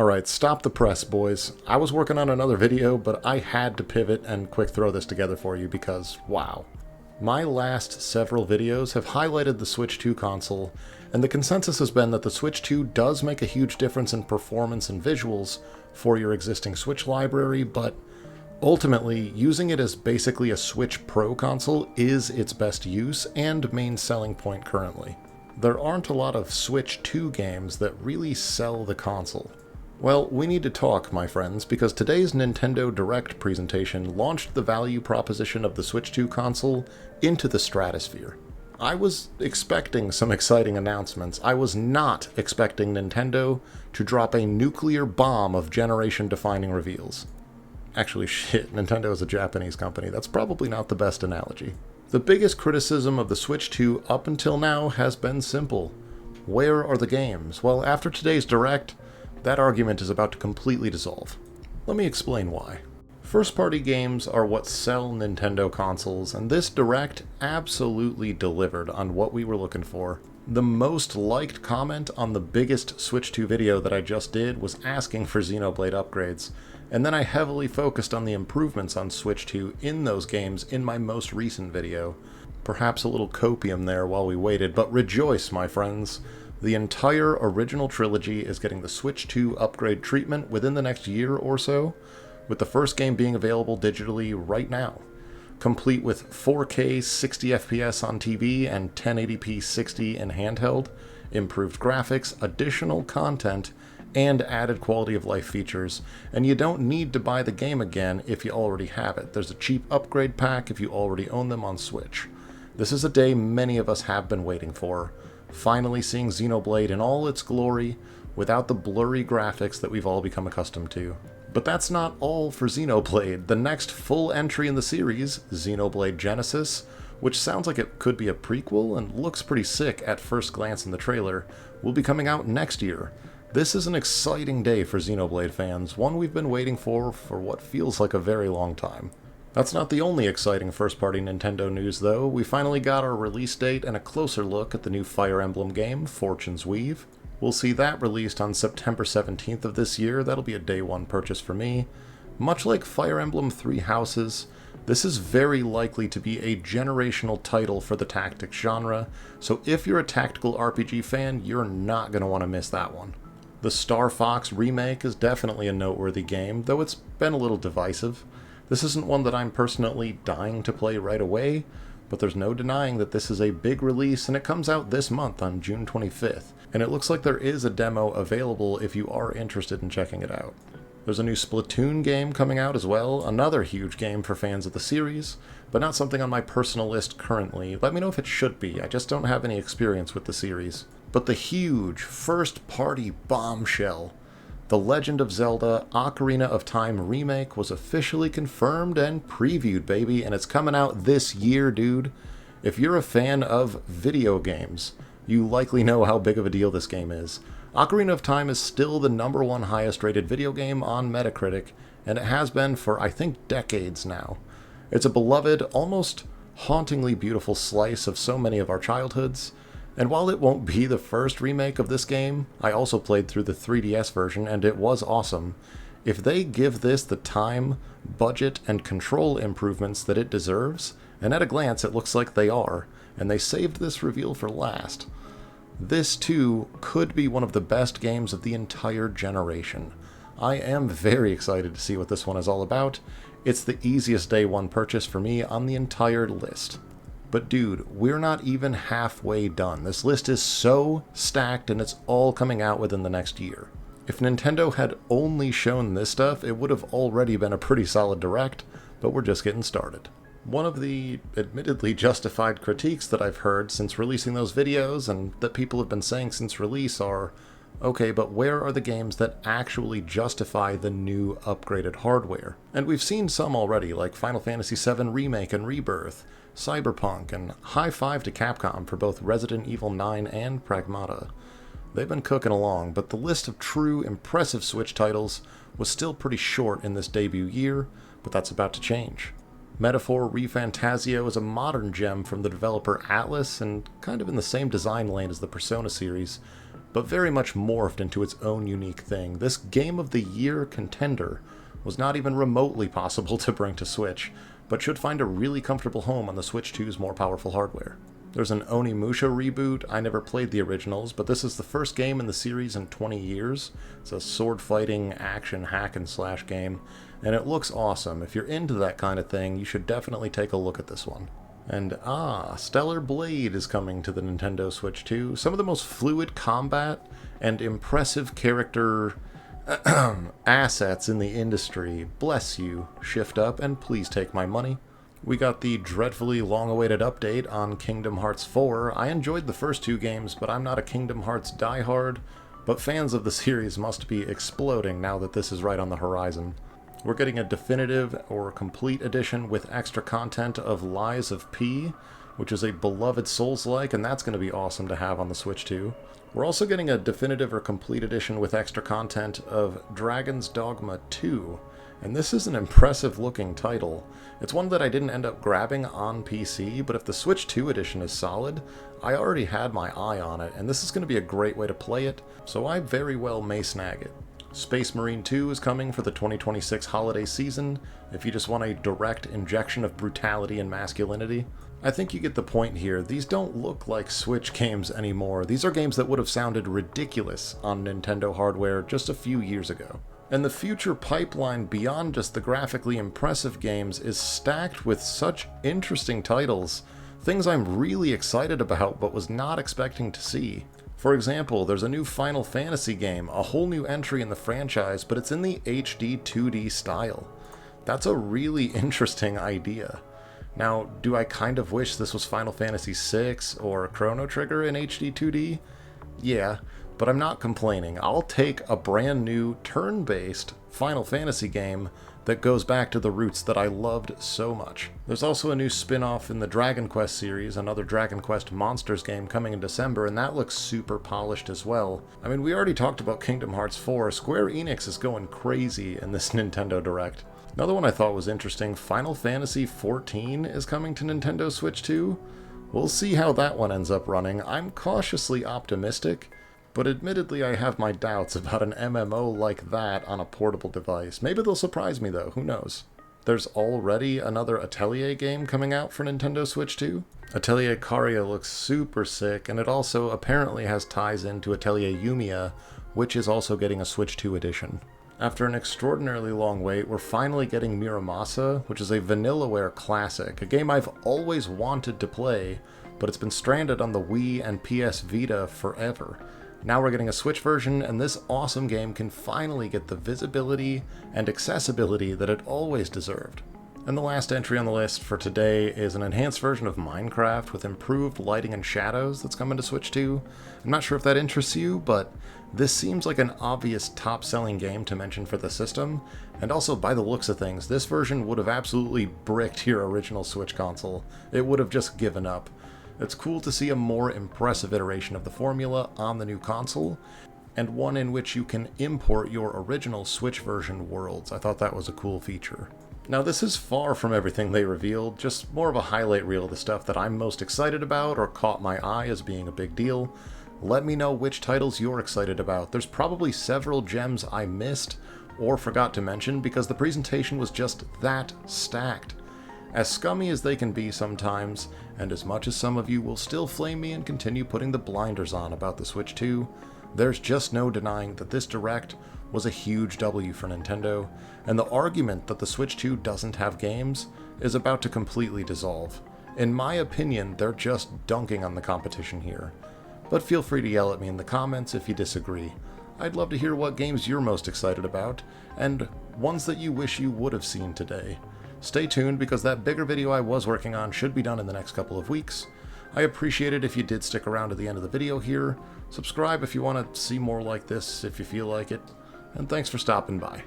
Alright, stop the press, boys. I was working on another video, but I had to pivot and quick throw this together for you because, wow. My last several videos have highlighted the Switch 2 console, and the consensus has been that the Switch 2 does make a huge difference in performance and visuals for your existing Switch library, but ultimately, using it as basically a Switch Pro console is its best use and main selling point currently. There aren't a lot of Switch 2 games that really sell the console. Well, we need to talk, my friends, because today's Nintendo Direct presentation launched the value proposition of the Switch 2 console into the stratosphere. I was expecting some exciting announcements. I was not expecting Nintendo to drop a nuclear bomb of generation-defining reveals. Actually, shit, Nintendo is a Japanese company. That's probably not the best analogy. The biggest criticism of the Switch 2 up until now has been simple. Where are the games? Well, after today's Direct, that argument is about to completely dissolve. Let me explain why. First-party games are what sell Nintendo consoles, and this Direct absolutely delivered on what we were looking for. The most liked comment on the biggest Switch 2 video that I just did was asking for Xenoblade upgrades, and then I heavily focused on the improvements on Switch 2 in those games in my most recent video. Perhaps a little copium there while we waited, but rejoice, my friends. The entire original trilogy is getting the Switch 2 upgrade treatment within the next year or so, with the first game being available digitally right now, complete with 4K 60 FPS on TV and 1080p 60 in handheld, improved graphics, additional content, and added quality of life features, and you don't need to buy the game again if you already have it. There's a cheap upgrade pack if you already own them on Switch. This is a day many of us have been waiting for. Finally seeing Xenoblade in all its glory, without the blurry graphics that we've all become accustomed to. But that's not all for Xenoblade. The next full entry in the series, Xenoblade Genesis, which sounds like it could be a prequel and looks pretty sick at first glance in the trailer, will be coming out next year. This is an exciting day for Xenoblade fans, one we've been waiting for what feels like a very long time. That's not the only exciting first-party Nintendo news, though. We finally got our release date and a closer look at the new Fire Emblem game, Fortune's Weave. We'll see that released on September 17th of this year. That'll be a day one purchase for me. Much like Fire Emblem Three Houses, this is very likely to be a generational title for the tactics genre, so if you're a tactical RPG fan, you're not going to want to miss that one. The Star Fox remake is definitely a noteworthy game, though it's been a little divisive. This isn't one that I'm personally dying to play right away, but there's no denying that this is a big release, and it comes out this month on June 25th, and it looks like there is a demo available if you are interested in checking it out. There's a new Splatoon game coming out as well, another huge game for fans of the series, but not something on my personal list currently. Let me know if it should be, I just don't have any experience with the series. But the huge first-party bombshell, The Legend of Zelda Ocarina of Time remake, was officially confirmed and previewed, baby, and it's coming out this year, dude. If you're a fan of video games, you likely know how big of a deal this game is. Ocarina of Time is still the #1 highest rated video game on Metacritic, and it has been for, I think, decades now. It's a beloved, almost hauntingly beautiful slice of so many of our childhoods, and while it won't be the first remake of this game, I also played through the 3DS version and it was awesome. If they give this the time, budget, and control improvements that it deserves, and at a glance it looks like they are, and they saved this reveal for last, this too could be one of the best games of the entire generation. I am very excited to see what this one is all about. It's the easiest day one purchase for me on the entire list. But dude, we're not even halfway done. This list is so stacked and it's all coming out within the next year. If Nintendo had only shown this stuff, it would have already been a pretty solid Direct, but we're just getting started. One of the admittedly justified critiques that I've heard since releasing those videos, and that people have been saying since release, are, okay, but where are the games that actually justify the new upgraded hardware? And we've seen some already, like Final Fantasy VII Remake and Rebirth, Cyberpunk, and high five to Capcom for both Resident Evil 9 and Pragmata. They've been cooking along, but the list of true impressive Switch titles was still pretty short in this debut year, but that's about to change. Metaphor ReFantazio is a modern gem from the developer Atlas, and kind of in the same design lane as the Persona series, but very much morphed into its own unique thing. This Game of the Year contender was not even remotely possible to bring to Switch, but should find a really comfortable home on the Switch 2's more powerful hardware. There's an Onimusha reboot. I never played the originals, but this is the first game in the series in 20 years. It's a sword-fighting, action, hack-and-slash game, and it looks awesome. If you're into that kind of thing, you should definitely take a look at this one. And Stellar Blade is coming to the Nintendo Switch 2. Some of the most fluid combat and impressive character assets in the industry. Bless you, Shift Up, and please take my money. We got the dreadfully long-awaited update on Kingdom Hearts 4. I enjoyed the first two games, but I'm not a Kingdom Hearts diehard, but fans of the series must be exploding now that this is right on the horizon. We're getting a definitive or complete edition with extra content of Lies of P, which is a beloved Souls-like, and that's going to be awesome to have on the Switch 2. We're also getting a definitive or complete edition with extra content of Dragon's Dogma 2, and this is an impressive looking title. It's one that I didn't end up grabbing on PC, but if the Switch 2 edition is solid, I already had my eye on it, and this is going to be a great way to play it, so I very well may snag it. Space Marine 2 is coming for the 2026 holiday season, if you just want a direct injection of brutality and masculinity. I think you get the point here. These don't look like Switch games anymore. These are games that would have sounded ridiculous on Nintendo hardware just a few years ago. And the future pipeline beyond just the graphically impressive games is stacked with such interesting titles, things I'm really excited about but was not expecting to see. For example, there's a new Final Fantasy game, a whole new entry in the franchise, but it's in the HD 2D style. That's a really interesting idea. Now, do I kind of wish this was Final Fantasy VI or Chrono Trigger in HD 2D? Yeah, but I'm not complaining. I'll take a brand new turn-based Final Fantasy game that goes back to the roots that I loved so much. There's also a new spin-off in the Dragon Quest series, another Dragon Quest Monsters game coming in December, and that looks super polished as well. I mean, we already talked about Kingdom Hearts 4. Square Enix is going crazy in this Nintendo Direct. Another one I thought was interesting, Final Fantasy XIV is coming to Nintendo Switch 2. We'll see how that one ends up running. I'm cautiously optimistic, but admittedly I have my doubts about an MMO like that on a portable device. Maybe they'll surprise me though, who knows. There's already another Atelier game coming out for Nintendo Switch 2. Atelier Karia looks super sick, and it also apparently has ties into Atelier Yumiya, which is also getting a Switch 2 edition. After an extraordinarily long wait, we're finally getting Muramasa, which is a Vanillaware classic, a game I've always wanted to play, but it's been stranded on the Wii and PS Vita forever. Now we're getting a Switch version, and this awesome game can finally get the visibility and accessibility that it always deserved. And the last entry on the list for today is an enhanced version of Minecraft with improved lighting and shadows that's coming to Switch 2. I'm not sure if that interests you, but this seems like an obvious top-selling game to mention for the system, and also by the looks of things, this version would have absolutely bricked your original Switch console. It would have just given up. It's cool to see a more impressive iteration of the formula on the new console, and one in which you can import your original Switch version worlds. I thought that was a cool feature. Now this is far from everything they revealed, just more of a highlight reel of the stuff that I'm most excited about or caught my eye as being a big deal. Let me know which titles you're excited about. There's probably several gems I missed or forgot to mention because the presentation was just that stacked. As scummy as they can be sometimes, and as much as some of you will still flame me and continue putting the blinders on about the Switch 2, there's just no denying that this Direct was a huge W for Nintendo, and the argument that the Switch 2 doesn't have games is about to completely dissolve. In my opinion, they're just dunking on the competition here. But feel free to yell at me in the comments if you disagree. I'd love to hear what games you're most excited about, and ones that you wish you would have seen today. Stay tuned because that bigger video I was working on should be done in the next couple of weeks. I appreciate it if you did stick around to the end of the video here. Subscribe if you want to see more like this if you feel like it. And thanks for stopping by.